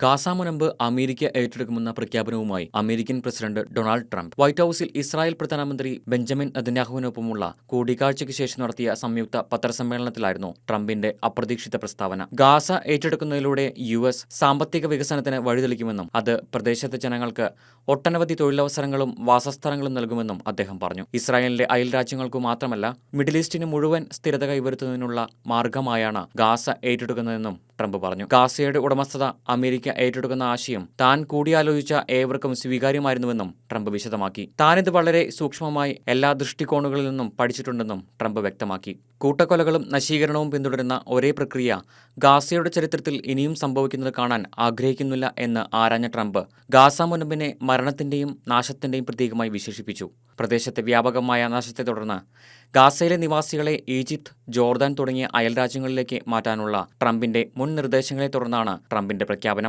Gaza മുനമ്പ് America ഏറ്റെടുക്കുമെന്ന പ്രഖ്യാപനവുമായി American president Donald Trump White ഹൌസിൽ ഇസ്രായേൽ പ്രധാനമന്ത്രി ബെഞ്ചമിൻ നെതന്യാഹുവിനൊപ്പമുള്ള കൂടിക്കാഴ്ചയ്ക്ക് ശേഷം നടത്തിയ സംയുക്ത പത്രസമ്മേളനത്തിലായിരുന്നു ട്രംപിന്റെ അപ്രതീക്ഷിത പ്രസ്താവന. ഗാസ ഏറ്റെടുക്കുന്നതിലൂടെ യുഎസ് സാമ്പത്തിക വികസനത്തിന് വഴിതെളിക്കുമെന്നും അത് പ്രദേശത്തെ ജനങ്ങൾക്ക് ഒട്ടനവധി തൊഴിലവസരങ്ങളും വാസസ്ഥലങ്ങളും നൽകുമെന്നും അദ്ദേഹം പറഞ്ഞു. ഇസ്രായേലിന്റെ അയൽരാജ്യങ്ങൾക്കു മാത്രമല്ല മിഡിൽ ഈസ്റ്റിന് മുഴുവൻ സ്ഥിരത കൈവരുത്തുന്നതിനുള്ള മാർഗമായാണ് ഗാസ ഏറ്റെടുക്കുന്നതെന്നും ട്രംപ് പറഞ്ഞു. ഗാസയുടെ ഉടമസ്ഥത അമേരിക്ക ഏറ്റെടുക്കുന്ന ആശയം താൻ കൂടിയാലോചിച്ച ഏവർക്കും സ്വീകാര്യമായിരുന്നുവെന്നും ട്രംപ് വിശദമാക്കി. താനിത് വളരെ സൂക്ഷ്മമായി എല്ലാ ദൃഷ്ടികോണുകളിൽ നിന്നും പഠിച്ചിട്ടുണ്ടെന്നും ട്രംപ് വ്യക്തമാക്കി. കൂട്ടക്കൊലകളും നശീകരണവും പിന്തുടരുന്ന ഒരേ പ്രക്രിയ ഗാസയുടെ ചരിത്രത്തിൽ ഇനിയും സംഭവിക്കുന്നത് കാണാൻ ആഗ്രഹിക്കുന്നില്ല എന്ന് ആരാഞ്ഞ ട്രംപ് ഗാസ മുനമ്പിനെ മരണത്തിന്റെയും നാശത്തിന്റെയും പ്രതീകമായി വിശേഷിപ്പിച്ചു. പ്രദേശത്തെ വ്യാപകമായ നാശത്തെ തുടർന്ന് ഗാസയിലെ നിവാസികളെ ഈജിപ്ത്, ജോർദാൻ തുടങ്ങിയ അയൽരാജ്യങ്ങളിലേക്ക് മാറ്റാനുള്ള ട്രംപിന്റെ മുൻ നിർദ്ദേശങ്ങളെ തുടർന്നാണ് ട്രംപിന്റെ പ്രഖ്യാപനം.